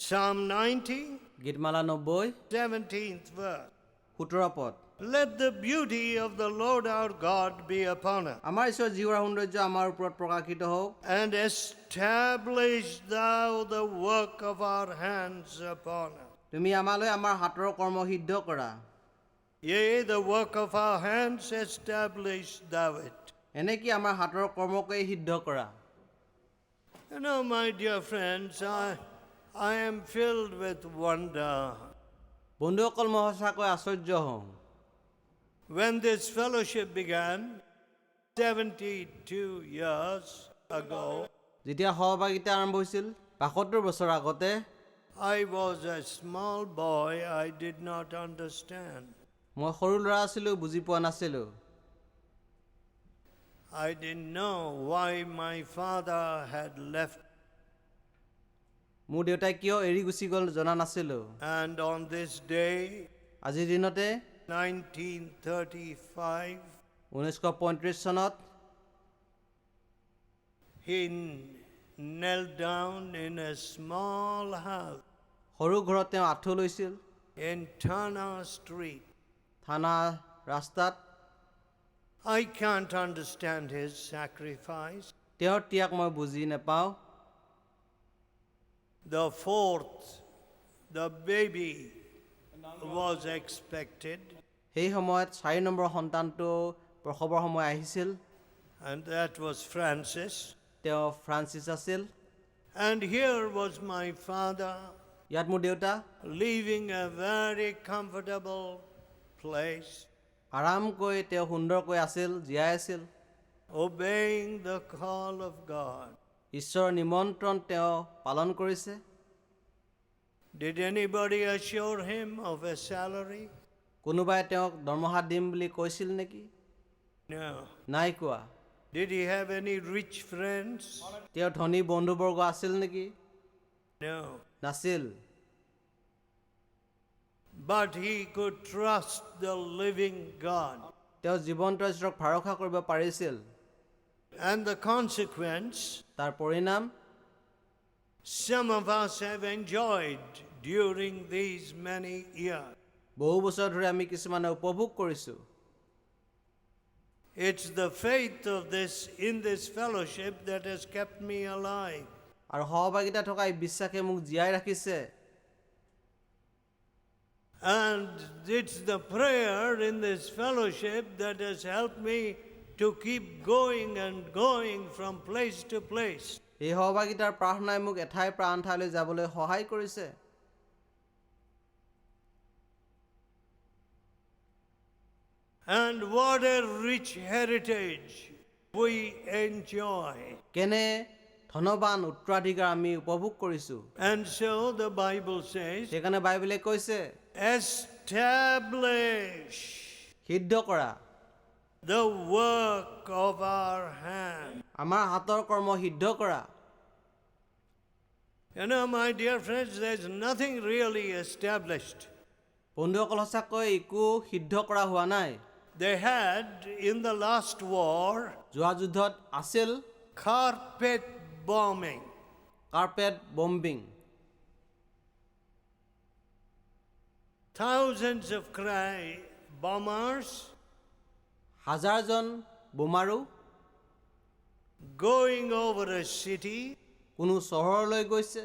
Psalm 90, গীতমালা 90 17th verse. 17 পদ Let the beauty of the Lord our God be upon us, আমাৰ ঈশ্বৰৰ জীৱাৰ সৌন্দৰ্য আমাৰ ওপৰত প্ৰকাশিত হওক and establish thou the work of our hands upon us. তুমি আমালৈ আমাৰ হাতৰ কৰ্ম সিদ্ধ কৰা Yea, the work of our hands establish thou it. এনে কি আমাৰ হাতৰ কৰ্মকে সিদ্ধ কৰা You know, my dear friends, I am filled with wonder. বন্ধুসকল মই সঁচাকৈ আশ্চৰ্য হওঁ When this fellowship began 72 years ago, যেতিয়া সহভাগিতা আৰম্ভ হৈছিল ৭২ বছৰ আগতে I was a small boy. I did not understand. মই সৰু ল'ৰা আছিলোঁ বুজি পোৱা নাছিলোঁ I didn't know why my father had left. মোৰ দেউতাই কিয় এৰি গুচি গ'ল জনা নাছিলোঁ And on this day, আজিৰ দিনতে 1935, 1935 চনত he knelt down in a small house সৰু ঘৰত তেওঁ আঁঠু লৈছিল in Tana Street. থানা ৰাস্তাত I can't understand his sacrifice. তেওঁৰ ত্যাগ মই বুজি নাপাওঁ The fourth, the baby was expected, সেই সময়ত 4 নম্বৰ সন্তানটো প্ৰসৱৰ সময় আহিছিল and that was Francis. তেওঁ ফ্ৰান্সিছ আছিল And here was my father ইয়াত মোৰ দেউতা leaving a very comfortable place, আৰামকৈ তেওঁ সুন্দৰকৈ আছিল জীয়াই আছিল obeying the call of God. ঈশ্বৰৰ নিমন্ত্ৰণ তেওঁ পালন কৰিছে Did anybody assure him of a salary? কোনোবাই তেওঁক দৰমহা দিম বুলি কৈছিল নেকি No. নাই কোৱা Did he have any rich friends? তেওঁ ধনী বন্ধুবৰ্গ আছিল নেকি No. নাছিল But he could trust the living God. তেওঁ জীৱন্ত ঈশ্বৰক ভৰসা কৰিব পাৰিছিল And the consequence, তাৰ পৰিণাম some of us have enjoyed during these many years. বহু বছৰ ধৰি আমি কিছুমানে উপভোগ কৰিছোঁ It's the faith of in this fellowship that has kept me alive. আৰু সহভাগিতা থকা এই বিশ্বাসে মোক জীয়াই ৰাখিছে And it's the prayer in this fellowship that has helped me to keep going and going from place to place. এই সহভাগিতাৰ প্ৰাৰ্থনাই মোক এঠাইৰ পৰা আন ঠাইলৈ যাবলৈ সহায় কৰিছে And what a rich heritage we enjoy. কেনে ধনবান উত্তৰাধিকাৰ আমি উপভোগ কৰিছোঁ And so the Bible says, সেইকাৰণে বাইবেলে কৈছে establish সিদ্ধ কৰা the work of our hand. আমাৰ হাতৰ কৰ্ম সিদ্ধ কৰা You know, my dear friends, there's nothing really established. বন্ধুসকল সঁচাকৈ একো সিদ্ধ কৰা হোৱা নাই They had, in the last war, যোৱা যুদ্ধত আছিল carpet bombing. Carpet bombing Thousands of bombers হাজাৰজন বোমাৰু going over a city, কোনো চহৰলৈ গৈছে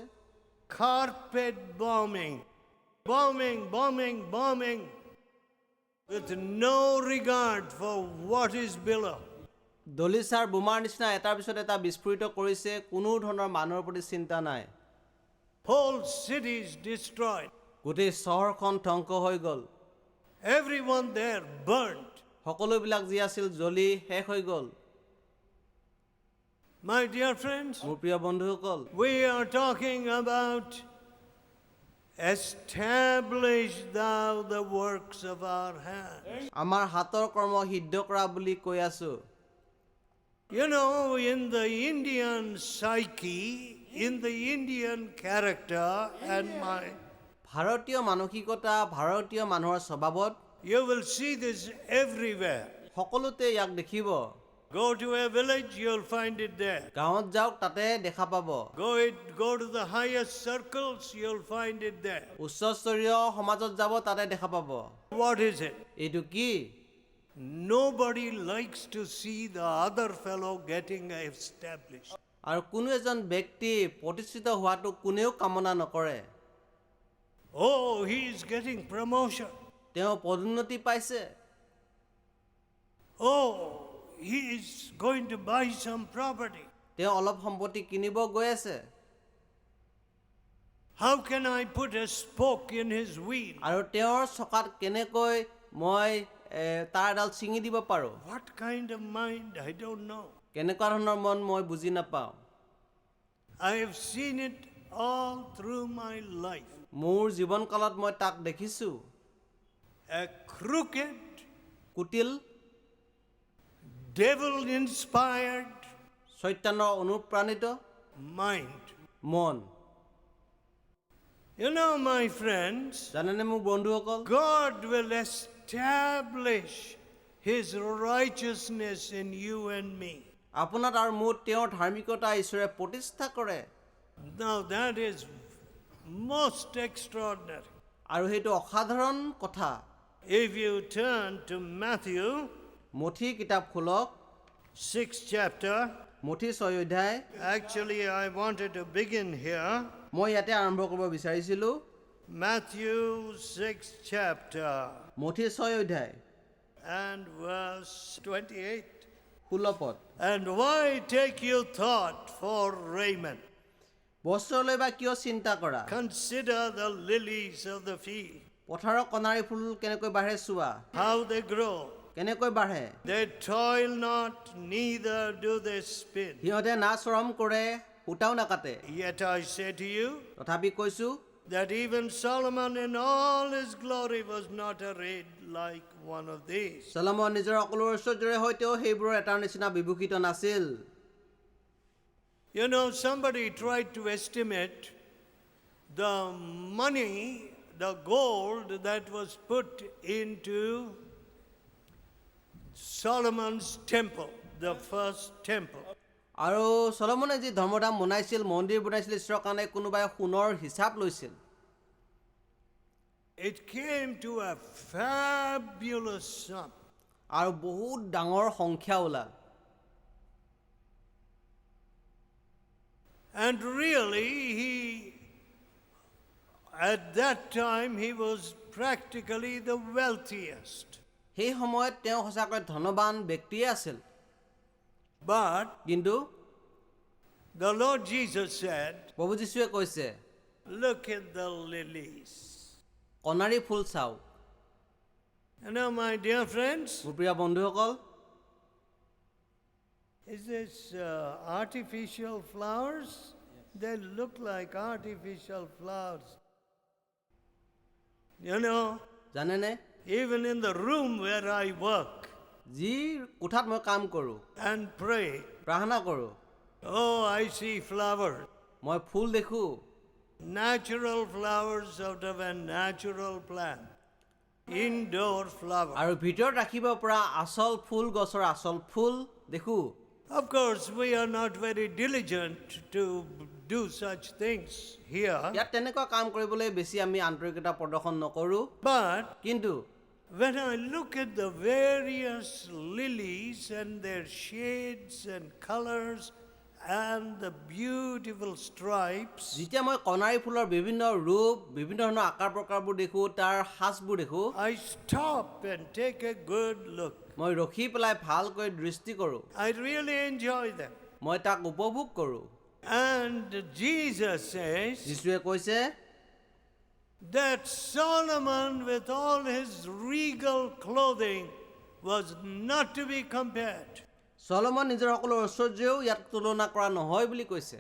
carpet bombing, bombing, with no regard for what is below. দলিচাৰ বোমাৰ নিচিনা এটাৰ পিছত এটা বিস্ফোৰিত কৰিছে কোনো ধৰণৰ মানুহৰ প্ৰতি চিন্তা নাই Whole cities destroyed. গোটেই চহৰখন ধ্বংস হৈ গ'ল Everyone there burnt. সকলোবিলাক যি আছিল জ্বলি শেষ হৈ গ'ল My dear friends, মোৰ প্ৰিয় বন্ধুসকল we are talking about establish thou the works of our hands. আমাৰ হাতৰ কৰ্ম সিদ্ধ কৰা বুলি কৈ আছো You know, in the Indian psyche, in the Indian character and mind, ভাৰতীয় মানসিকতা ভাৰতীয় মানুহৰ স্বভাৱত you will see this everywhere. সকলোতে ইয়াক দেখিব Go to a village, you'll find it there. গাঁৱত যাওক তাতে দেখা পাব। Go to the highest circles, you'll find it there. উচ্চস্তৰীয় সমাজত যাব তাতে দেখা পাব। What is it? এইটো কি? Nobody likes to see the other fellow getting established. আৰু কোনো এজন ব্যক্তি প্ৰতিষ্ঠিত হোৱাটো কোনেও কামনা নকৰে। Oh, he is getting promotion. তেওঁ পদোন্নতি পাইছে। Oh, he is going to buy some property. তেওঁ অলপ সম্পত্তি কিনিব গৈ আছে। How can I put a spoke in his wheel? আৰু তেওঁৰ চকাত কেনেকৈ মই তাৰ এডাল ছিঙি দিব পাৰোঁ? What kind of mind? I don't know. কেনেকুৱা ধৰণৰ মন মই বুজি নাপাওঁ। I have seen it all through my life. মোৰ জীৱনকালত মই তাক দেখিছোঁ। A crooked, কুটিল, devil-inspired চৈতানৰ অনুপ্ৰাণিত mind. মন। You know, my friends, জানেনে মোৰ বন্ধুসকল, God will establish His righteousness in you and me. আপোনাত আৰু মোৰ তেওঁৰ ধাৰ্মিকতা ঈশ্বৰে প্ৰতিষ্ঠা কৰে। Now that is most extraordinary. আৰু সেইটো অসাধাৰণ কথা। If you turn to Matthew, মঠি কিতাপ খোলক, 6th chapter. মঠি 6 অধ্যায়। Actually, I wanted to begin here. মই ইয়াতে আৰম্ভ কৰিব বিচাৰিছিলোঁ। Matthew 6th chapter মঠি 6 অধ্যায় and verse 28. 16 পদ। And why take you thought for raiment? বস্ত্ৰলৈ বা কিয় চিন্তা কৰা? Consider the lilies of the field, পথাৰৰ কণাৰী ফুল কেনেকৈ বাঢ়ে চোৱা। how they grow. কেনেকৈ বাঢ়ে? They toil not, neither do they spin. সিহঁতে না শ্ৰম কৰে, সূতাও নাকাটে। Yet I say to you তথাপি কৈছোঁ that even Solomon in all his glory was not arrayed like one of these. Salman নিজৰ সকলো ঐশ্বৰ্যৰে সৈতেও সেইবোৰৰ এটাৰ নিচিনা বিভূষিত নাছিল। You know, somebody tried to estimate the money, the gold that was put into Solomon's temple, the first temple. আৰু চলমনে যি ধৰ্মধাম বনাইছিল, মন্দিৰ বনাইছিল ঈশ্বৰৰ কাৰণে, কোনোবাই সোণৰ হিচাপ লৈছিল। It came to a fabulous sum. আৰু বহুত ডাঙৰ সংখ্যা ওলাল। And really, at that time, he was practically the wealthiest. সেই সময়ত তেওঁ সঁচাকৈ ধনৱান ব্যক্তিয়ে আছিল। But কিন্তু the Lord Jesus said, প্ৰভু যীশুৱে কৈছে, look at the lilies. কণাৰী ফুল চাওক। You know, my dear friends, মোৰ প্ৰিয় বন্ধুসকল, is this artificial flowers? They look like artificial flowers. You know, জানেনে, even in the room where I work যি কোঠাত মই কাম কৰোঁ, and pray, প্ৰাৰ্থনা কৰোঁ, oh, I see flowers. মই ফুল দেখোঁ। Natural flowers out of a natural plant. Indoor flowers. আৰু ভিতৰত ৰাখিব পৰা আচল ফুল গছৰ আচল ফুল দেখোঁ। Of course, we are not very diligent to do such things here. ইয়াত তেনেকুৱা কাম কৰিবলৈ বেছি আমি আন্তৰিকতা প্ৰদৰ্শন নকৰোঁ। But কিন্তু when I look at the various lilies and their shades and colors and the beautiful stripes, যেতিয়া মই কণাৰী ফুলৰ বিভিন্ন ৰূপ, বিভিন্ন ধৰণৰ আকাৰ প্ৰকাৰবোৰ দেখোঁ, তাৰ সাজবোৰ দেখোঁ, I stop and take a good look. মই ৰখি পেলাই ভালকৈ দৃষ্টি কৰোঁ। I really enjoy them. মই তাক উপভোগ কৰোঁ। And Jesus says যীশুৱে কৈছে that Solomon, with all his regal clothing, was not to be compared. Salman নিজৰ সকলো ঐশ্বৰ্যও ইয়াত তুলনা কৰা নহয় বুলি কৈছে।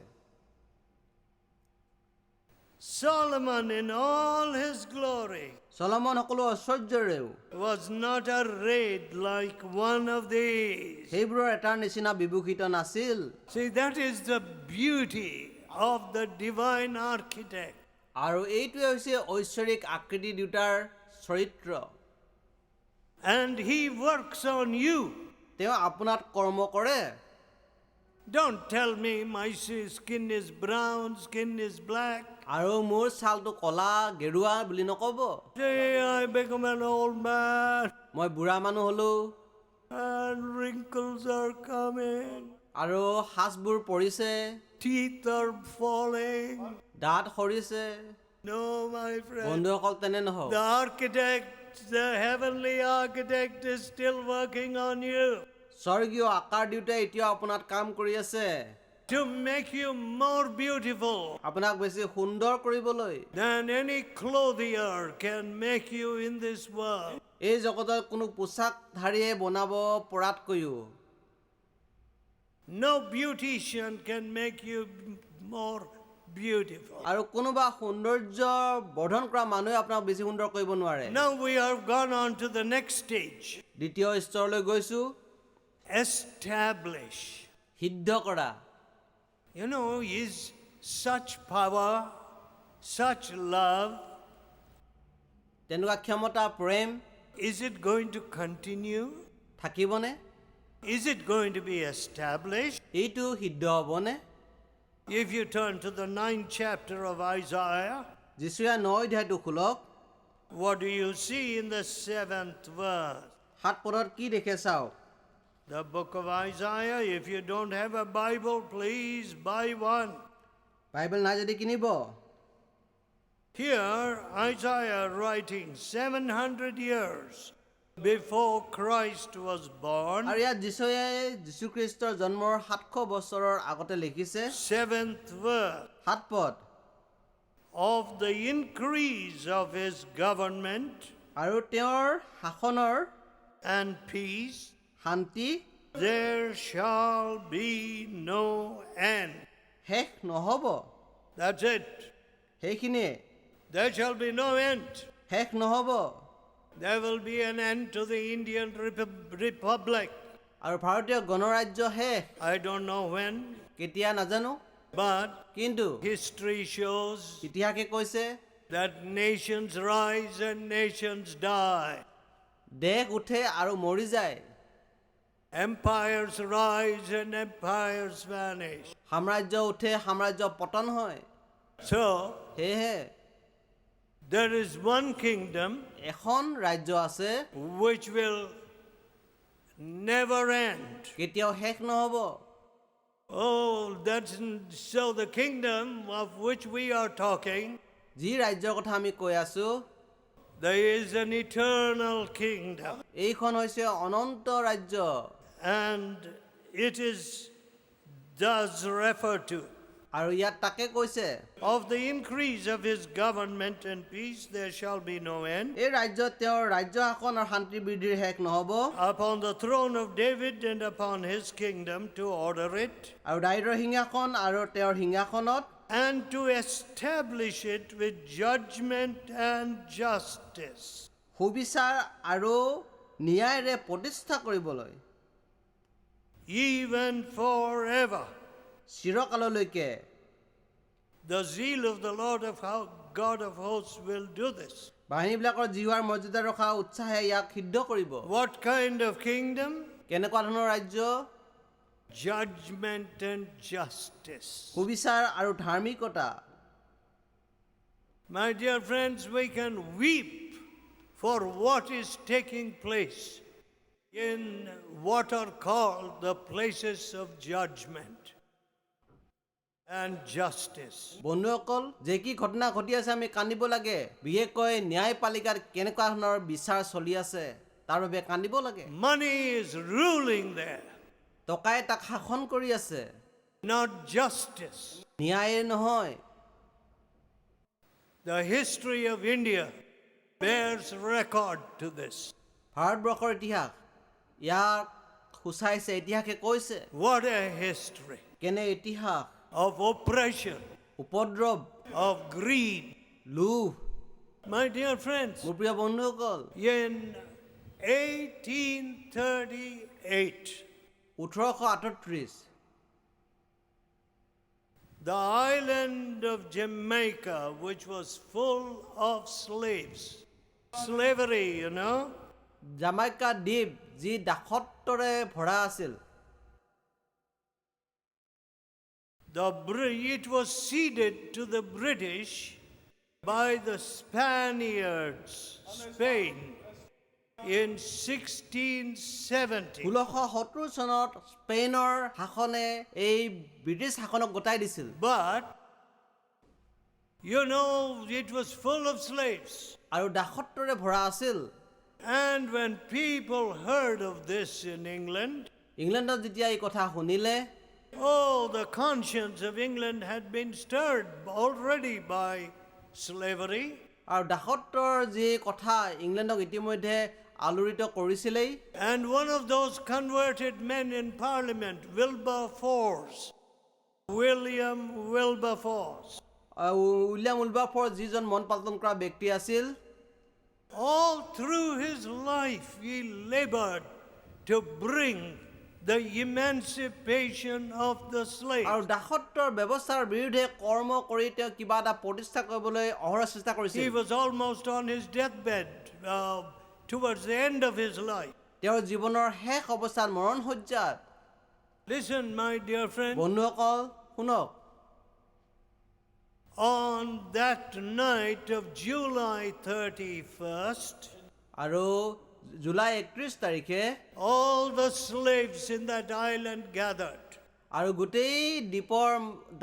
Solomon in all his glory Salman সকলো ঐশ্বৰ্যৰেও was not arrayed like one of these. সেইবোৰৰ এটাৰ নিচিনা বিভূষিত নাছিল। See, that is the beauty of the divine architect. আৰু এইটোৱে হৈছে ঐশ্বৰিক আকৃতি দুটাৰ চৰিত্ৰ। And he works on you. তেওঁ আপোনাত কৰ্ম কৰে Don't tell me my skin is brown, skin is black. আৰু মোৰ ছালটো কলা গেৰুৱা বুলি নকব Say I become an old man মই বুঢ়া মানুহ হলো and wrinkles are coming. আৰু হাঁচবোৰ পৰিছে Teeth are falling. দাঁত সৰিছে No, my friend. বন্ধুসকল তেনে নহওক The architect, the heavenly architect is still working on you স্বৰ্গীয় আকাৰ দিওঁতে এতিয়াও আপোনাত কাম কৰি আছে to make you more beautiful আপোনাক বেছি সুন্দৰ কৰিবলৈ than any clothier can make you in this world. এই জগতৰ কোনো পোছাকধাৰীয়ে বনাব পৰাতকৈও No beautician can make you more beautiful. আৰু কোনোবা সৌন্দৰ্য বৰ্ধন কৰা মানুহে আপোনাক বেছি সুন্দৰ কৰিব নোৱাৰে Now we have gone on to the next stage. দ্বিতীয় স্তৰলৈ গৈছো Establish. সিদ্ধ কৰা You know, is such power, such love, তেনেকুৱা ক্ষমতা প্ৰেম is it going to continue? থাকিবনে Is it going to be established? এইটো সিদ্ধ হ'বনে If you turn to the 9th chapter of Isaiah, যিচুয়া 9 অধ্যায়টো খোলক what do you see in the 7th verse? 7 পদত কি দেখে চাওক The book of Isaiah, if you don't have a Bible, please buy one. Bible নাই যদি কিনিব Here, Isaiah writing 700 years before Christ was born, আৰু ইয়াত যীশুখ্ৰীষ্টৰ জন্মৰ 700 বছৰৰ আগতে লিখিছে 7th verse, 7 পদ of the increase of his government আৰু তেওঁৰ শাসনৰ and peace, শান্তি there shall be no end. শেষ নহব That's it. সেইখিনিয়ে There shall be no end. শেষ নহব There will be an end to the Indian Republic. আৰু ভাৰতীয় গণৰাজ্য শেষ I don't know when, কেতিয়া নাজানো but কিন্তু history shows ইতিহাসে কৈছে that nations rise and nations die. দেশ উঠে আৰু মৰি যায় Empires rise and empires vanish. সাম্ৰাজ্য উঠে সাম্ৰাজ্য পতন হয় So, সেয়েহে there is one kingdom এখন ৰাজ্য আছে which will never end. কেতিয়াও শেষ নহব Oh, that's so the kingdom of which we are talking, যি ৰাজ্যৰ কথা আমি কৈ আছো there is an eternal kingdom. এইখন হৈছে অনন্ত ৰাজ্য And it is does refer to আৰু ইয়াত তাকে কৈছে of the increase of his government and peace there shall be no end. এই ৰাজ্যত তেওঁৰ ৰাজ্য শাসন আৰু শান্তি বৃদ্ধিৰ শেষ নহব Upon the throne of David and upon his kingdom to order it আৰু দাৱীদৰ সিংহাসন আৰু তেওঁৰ সিংহাসনত and to establish it with judgment and justice. সুবিচাৰ আৰু ন্যায়েৰে প্ৰতিষ্ঠা কৰিবলৈ Even forever. চিৰকাললৈকে The zeal of the Lord of God of hosts will do this. বাহিনীবিলাকৰ জিহুৱাৰ মৰ্যাদা ৰখা উৎসাহে ইয়াক সিদ্ধ কৰিব What kind of kingdom? কেনেকুৱা ধৰণৰ ৰাজ্য Judgment and justice. সুবিচাৰ আৰু ধাৰ্মিকতা My dear friends, we can weep for what is taking place in what are called the places of judgment and justice. বন্ধুসকল যে কি ঘটনা ঘটি আছে আমি কান্দিব লাগে বিশেষকৈ ন্যায়পালিকাত কেনেকুৱা ধৰণৰ বিচাৰ চলি আছে তাৰ বাবে কান্দিব লাগে Money is ruling there, টকাই তাক শাসন কৰি আছে not justice. ন্যায় নহয় The history of India bears record to this. ভাৰতবৰ্ষৰ ইতিহাস ইয়াক সূচাইছে ইতিহাসে কৈছে What a history কেনে ইতিহাস of oppression, উপদ্ৰৱ of greed. লোভ My dear friends, মোৰ প্ৰিয় বন্ধুসকল in 1838, 1838 the island of Jamaica, which was full of slaves, slavery, you know, Jamaica দ্বীপ যি দাসত্বৰে ভৰা আছিল It was ceded to the British by the Spaniards, Spain, in 1670. 1670 চনত স্পেইনৰ শাসনে এই ব্ৰিটিছ শাসনক গতাই দিছিল But, you know, it was full of slaves. আৰু দাসত্বৰে ভৰা আছিল And when people heard of this in England, ইংলেণ্ডত যেতিয়া এই কথা শুনিলে oh, the conscience of England had been stirred already by slavery. আৰু দাসত্বৰ যি কথা ইংলেণ্ডক ইতিমধ্যে আলোড়িত কৰিছিলেই And one of those converted men in Parliament, William Wilberforce, William Wilberforce যিজন মন পালন কৰা ব্যক্তি আছিল all through his life he labored to bring the emancipation of the slave. আৰু দাসত্বৰ ব্যৱস্থাৰ বিৰুদ্ধে কৰ্ম কৰি তেওঁ কিবা এটা প্ৰতিষ্ঠা কৰিবলৈ অহৰহ চেষ্টা He কৰিছিল was almost on his deathbed towards the end of his life. তেওঁৰ জীৱনৰ শেষ অৱস্থাত মৰণশয্যাত Listen, my dear friend, বন্ধুসকল শুনক on that night of July 31st, আৰু জুলাই 31 তাৰিখে all the slaves in that island gathered. আৰু গোটেই দ্বীপৰ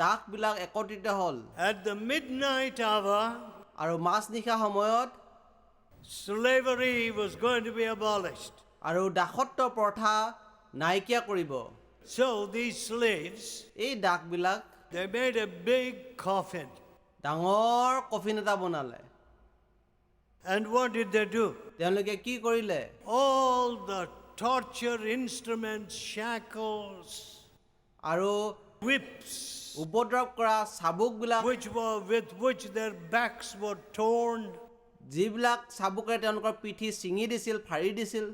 দাসবিলাক একত্ৰিত হ'ল At the midnight hour, আৰু মাজনিশা সময়ত slavery was going to be abolished. আৰু দাসত্ব প্ৰথা নাইকিয়া কৰিব So these slaves, এই দাসবিলাক they made a big coffin. ডাঙৰ কফিন এটা বনালে And what did they do? তেওঁলোকে কি কৰিলে All the torture instruments, shackles, আৰু whips, উপদ্ৰৱ কৰা চাবুকবিলাক with which their backs were torn, যিবিলাক চাবুকেৰে তেওঁলোকৰ পিঠি ছিঙি দিছিল ফাৰি দিছিল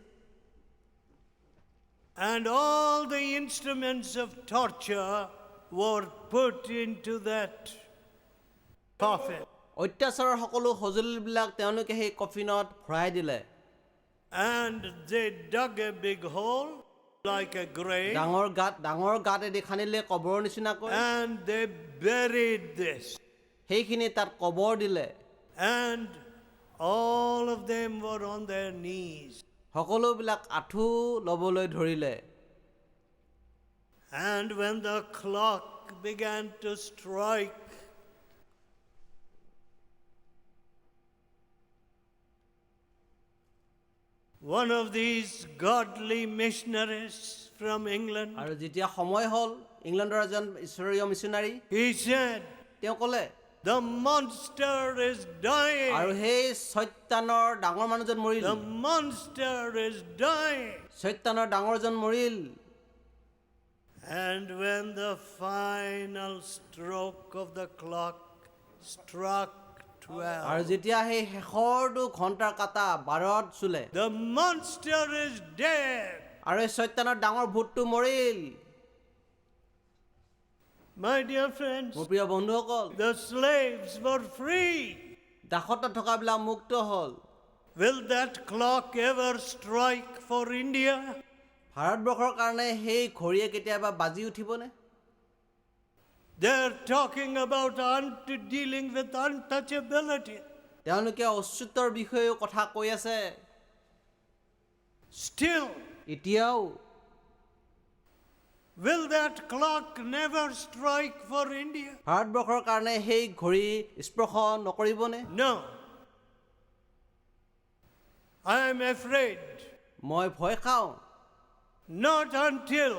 and all the instruments of torture were put into that coffin. অত্যাচাৰৰ সকলো সঁজুলিবিলাক তেওঁলোকে সেই কফিনত ভৰাই দিলে And they dug a big hole like a grave, ডাঙৰ গাঁত এদি খান্দিলে কবৰৰ নিচিনাকৈ and they buried this. সেইখিনি তাত কবৰ দিলে And all of them were on their knees. সকলোবিলাক আঁঠু ল'বলৈ ধৰিলে And when the clock began to strike, one of these godly missionaries from England, আৰু যেতিয়া সময় হ'ল ইংলেণ্ডৰ এজন ঈশ্বৰীয় মিছনাৰী he said, তেওঁ ক'লে the monster is dying. আৰু সেই চৈতানৰ ডাঙৰ মানুহজন মৰিল The monster is dying. চৈতানৰ ডাঙৰজন মৰিল And when the final stroke of the clock struck 12, আৰু যেতিয়া সেই শেষৰটো ঘণ্টাৰ কাটা 12ত চুলে the monster is dead. আৰু এই চৈতানৰ ডাঙৰ ভূতটো মৰিল My dear friends, মোৰ প্ৰিয় বন্ধুসকল the slaves were free. দাসত্বত থকাবিলাক মুক্ত হ'ল Will that clock ever strike for India? ভাৰতবৰ্ষৰ কাৰণে সেই ঘড়ীয়ে কেতিয়াবা বাজি উঠিবনে They're talking about dealing with untouchability. তেওঁলোকে অচ্যুতৰ বিষয়েও কথা কৈ আছে Still, এতিয়াও will that clock never strike for India? ভাৰতবৰ্ষৰ কাৰণে সেই ঘড়ী স্পৰ্শ নকৰিবনে No. I am afraid. মই ভয় খাওঁ Not until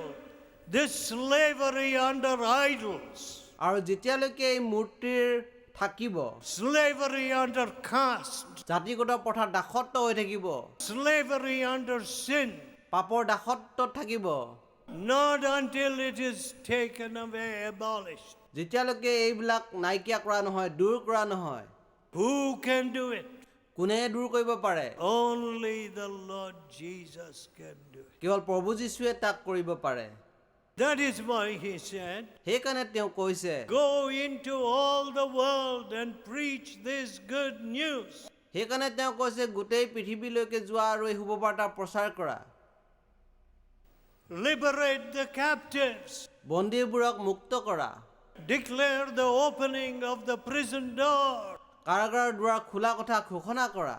this slavery under idols, আৰু যেতিয়ালৈকে এই মূৰ্তিৰ থাকিব slavery under caste, জাতিগত প্ৰথা দাসত্ব হৈ থাকিব slavery under sin, পাপৰ দাসত্বত থাকিব not until it is taken away, abolished. যেতিয়ালৈকে এইবিলাক নাইকিয়া কৰা নহয় দূৰ কৰা নহয় Who can do it? কোনে দূৰ কৰিব পাৰে Only the Lord Jesus can do it. কেৱল প্ৰভু যীশুৱে তাক কৰিব পাৰে That is why he said, সেইকাৰণে তেওঁ কৈছে go into all the world and preach this good news. সেইকাৰণে তেওঁ কৈছে গোটেই পৃথিৱীলৈকে যোৱা আৰু এই শুভবাৰ্তা প্ৰচাৰ কৰা liberate the captives, বন্দীবোৰক মুক্ত কৰা declare the opening of the prison door. কাৰাগাৰৰ দুৱাৰ খোলা কথা ঘোষণা কৰা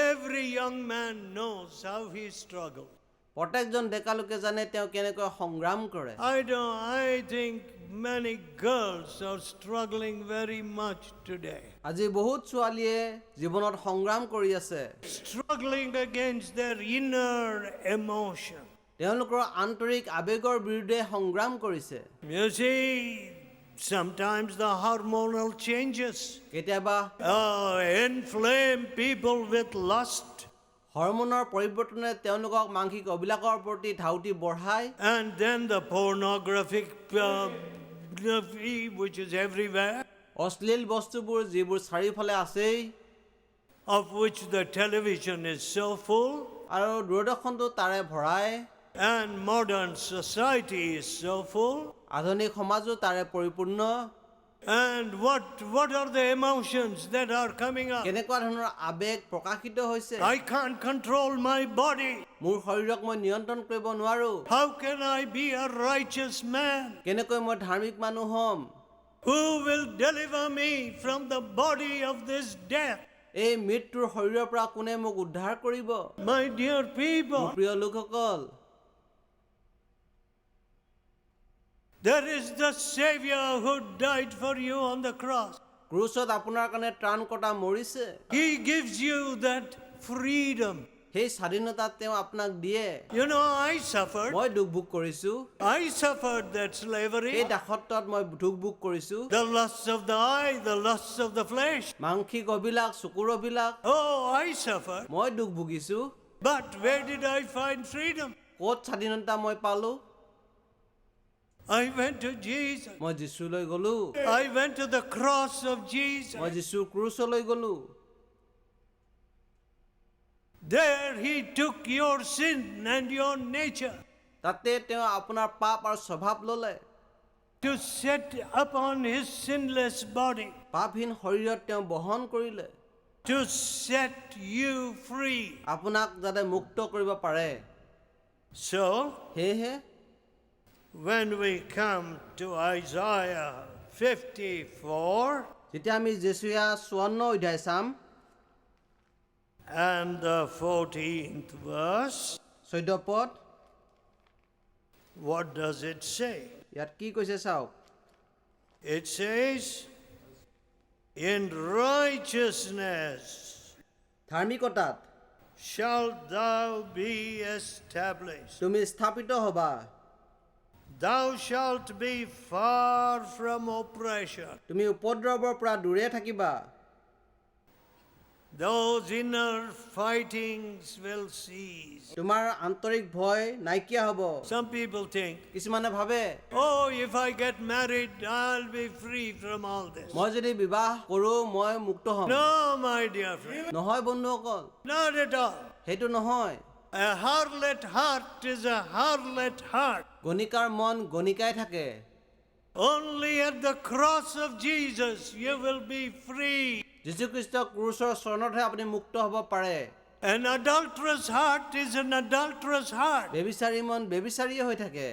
Every young man knows how he struggled. প্ৰত্যেকজন ডেকালোকে জানে তেওঁ কেনেকৈ সংগ্ৰাম কৰে I think many girls are struggling very much today. আজি বহুত ছোৱালীয়ে জীৱনত সংগ্ৰাম কৰি আছে Struggling against their inner emotion. তেওঁলোকৰ আন্তৰিক আবেগৰ বিৰুদ্ধে সংগ্ৰাম কৰিছে You see, sometimes the hormonal changes কেতিয়াবা inflame people with lust. হৰমনৰ পৰিৱৰ্তনে তেওঁলোকক মানসিক অভিলাষৰ প্ৰতি ধাউতি বঢ়ায় And then the pornographic which is everywhere, অশ্লীল বস্তুবোৰ যিবোৰ চাৰিওফালে আছেই of which the television is so full, আৰু দূৰদৰ্শনটো তাৰে ভৰাই and modern society is so full. আধুনিক সমাজো তাৰে পৰিপূৰ্ণ And what are the emotions that are coming up? কেনেকুৱা ধৰণৰ আবেগ প্ৰকাশিত হৈছে I can't control my body. মোৰ শৰীৰক মই নিয়ন্ত্ৰণ কৰিব নোৱাৰো How can I be a righteous man? কেনেকৈ মই ধাৰ্মিক মানুহ হ'ম Who will deliver me from the body of this death? এই মৃত্যুৰ শৰীৰৰ পৰা কোনে মোক উদ্ধাৰ কৰিব My dear মোৰ people, প্ৰিয় লোকসকল there is the Savior who died for you on the cross. ক্ৰুচত আপোনাৰ কাৰণে ত্ৰাণকৰ্তা মৰিছে He gives you that freedom. সেই স্বাধীনতা তেওঁ আপোনাক দিয়ে You know, I suffered. মই দুখ ভোগ কৰিছো I suffered that এই slavery. দাসত্বত মই দুখ ভোগ কৰিছো The lusts of the eye, the lusts of the flesh. মাংসিক অভিলাষ চকুৰ অভিলাষ Oh, I suffered. মই দুখ ভুগিছো But where did I find freedom? ক'ত স্বাধীনতা মই পালো I went to Jesus. মই যীশুলৈ গলো I went to the cross of মই Jesus. যীশুৰ ক্ৰুচলৈ গলো There he took your sin and your nature তাতে তেওঁ আপোনাৰ পাপ আৰু স্বভাৱ ললে to set upon his sinless body, পাপহীন শৰীৰত তেওঁ বহন কৰিলে to set you free. আপোনাক যাতে মুক্ত কৰিব পাৰে So, সেয়েহে when we come to Isaiah 54 যেতিয়া আমি জেচুয়া 54 অধ্যায় চাম and the 14th verse, 14 পদ what does it say? ইয়াত কি কৈছে চাওক It says, in righteousness ধাৰ্মিকতাত shalt thou be established. তুমি স্থাপিত হবা Thou shalt be far from oppression. তুমি উপদ্ৰৱৰ পৰা দূৰে থাকিবা Those inner fightings will cease. তোমাৰ আন্তৰিক ভয় নাইকিয়া হ'ব Some people think, কিছুমানে ভাবে oh, if I get married, I'll be free from all this. মই যদি বিবাহ কৰো মই মুক্ত হ'ম No, my dear friend, নহয় বন্ধুসকল not at all. সেইটো নহয় A harlot heart is a harlot heart. গণিকাৰ মন গণিকাই থাকে Only at the cross of Jesus you will be free. যীশুখ্ৰীষ্ট ক্ৰুচৰ চৰণতহে আপুনি মুক্ত হ'ব পাৰে An adulterous heart is an adulterous heart. বেবিচাৰী মন বেবিচাৰীয়ে হৈ থাকে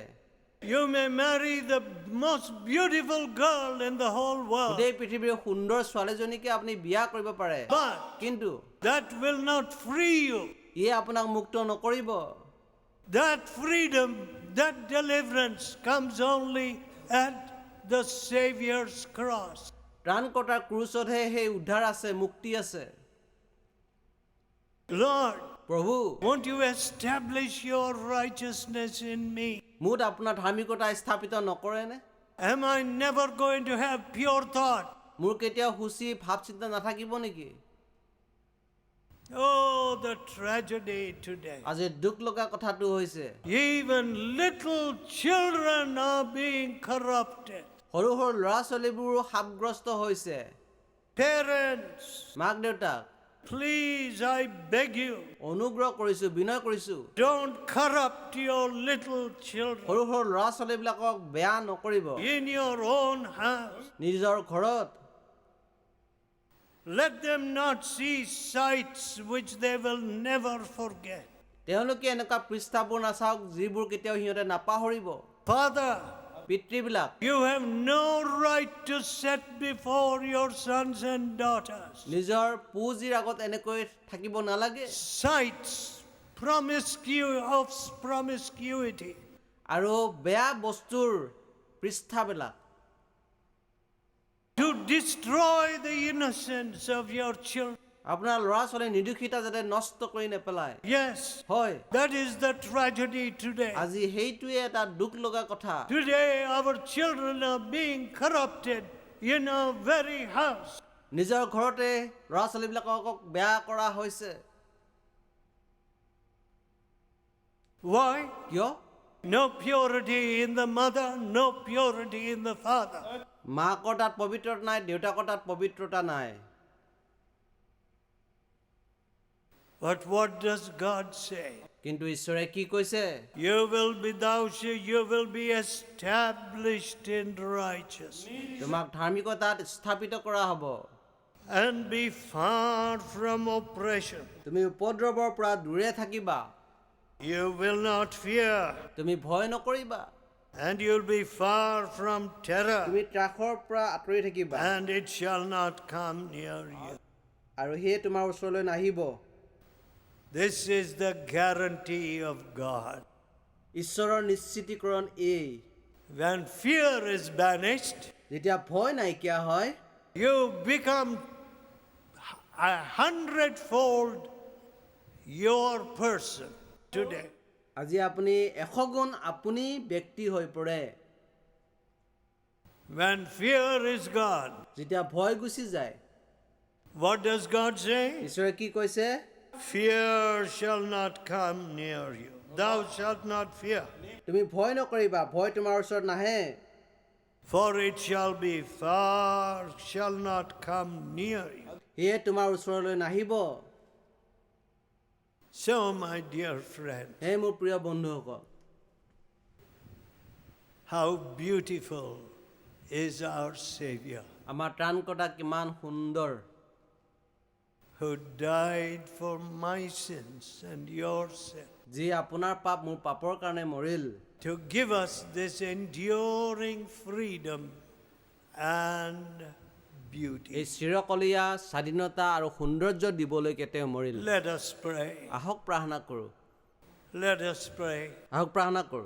You may marry the most beautiful girl in the whole world, গোটেই পৃথিৱীৰ সুন্দৰ ছোৱালীজনীকে আপুনি বিয়া কৰিব পাৰে but কিন্তু that will not free you. ইয়ে আপোনাক মুক্ত নকৰিব That freedom, that deliverance comes only at the Savior's cross. ত্ৰাণকৰ্তাৰ ক্ৰুচতহে সেই উদ্ধাৰ আছে মুক্তি আছে Lord, প্ৰভু won't you establish your righteousness in me? মোত আপোনাৰ ধাৰ্মিকতা স্থাপিত নকৰেনে Am I never going to have pure thought? মোৰ কেতিয়াও সুচি ভাৱ চিন্তা নাথাকিব নেকি Oh, the tragedy today. আজি দুখ লগা কথাটো হৈছে Even little children are being corrupted. সৰু সৰু ল'ৰা ছোৱালীবোৰো শাপগ্ৰস্ত হৈছে Parents, মাক দেউতাক please, I beg you, অনুগ্ৰহ কৰিছো বিনয় কৰিছো don't corrupt your little children সৰু সৰু ল'ৰা ছোৱালীবিলাকক বেয়া নকৰিব in your own house. নিজৰ ঘৰত Let them not see sights which they will never forget. তেওঁলোকে এনেকুৱা পৃষ্ঠাবোৰ নাচাওক যিবোৰ কেতিয়াও সিহঁতে নাপাহৰিব। Father, পিতৃবিলাক, you have no right to set before your sons and daughters নিজৰ পুঁজিৰ আগত এনেকৈ থাকিব নালাগে sights of promiscuity, আৰু বেয়া বস্তুৰ পৃষ্ঠাবিলাক to destroy the innocence of your children. আপোনাৰ ল'ৰা ছোৱালী নিৰ্দোষিতা যাতে নষ্ট কৰি নেপেলায়। Yes, হয়, that is the tragedy today. আজি সেইটোৱে এটা দুখ লগা কথা। Today, our children are being corrupted in our very house. নিজৰ ঘৰতে ল'ৰা ছোৱালীবিলাকক বেয়া কৰা হৈছে। Why? কিয়? No purity in the mother, no purity in the father. মাকৰ তাত পবিত্ৰতা নাই, দেউতাকৰ তাত পবিত্ৰতা নাই। But what does God say? কিন্তু ঈশ্বৰে কি কৈছে? You will be established in righteousness তোমাক ধাৰ্মিকতাত স্থাপিত কৰা হ'ব। and be far from oppression. তুমি উপদ্ৰৱৰ পৰা দূৰে থাকিবা। You will not fear, তুমি ভয় নকৰিবা। and you'll be far from terror, তুমি ত্ৰাসৰ পৰা আঁতৰি থাকিবা, and it shall not come near you. আৰু সেয়ে তোমাৰ ওচৰলৈ নাহিব। This is the guarantee of God. ঈশ্বৰৰ নিশ্চিতিকৰণ এই। When fear is banished, যেতিয়া ভয় নাইকিয়া হয়, you become 100-fold your person today. আজি আপুনি 100 গুণ আপুনি ব্যক্তি হৈ পৰে। When fear is gone, যেতিয়া ভয় গুচি যায়, what does God say? ঈশ্বৰে কি কৈছে? Fear shall not come near you. Thou shalt not fear, তুমি ভয় নকৰিবা, ভয় তোমাৰ ওচৰত নাহে। for it shall not come near you. সেয়ে তোমাৰ ওচৰলৈ নাহিব। So, my dear friend, হে মোৰ প্ৰিয় বন্ধুসকল, how beautiful is our Savior, আমাৰ ত্ৰাণকৰ্তা কিমান সুন্দৰ, who died for my sins and your sins, যি আপোনাৰ পাপ মোৰ পাপৰ কাৰণে মৰিল, to give us this enduring freedom and beauty. এই চিৰকলীয়া স্বাধীনতা আৰু সৌন্দৰ্য দিবলৈকে তেওঁ মৰিল। Let us pray. আহক প্ৰাৰ্থনা কৰোঁ। Let us pray. আহক প্ৰাৰ্থনা কৰোঁ।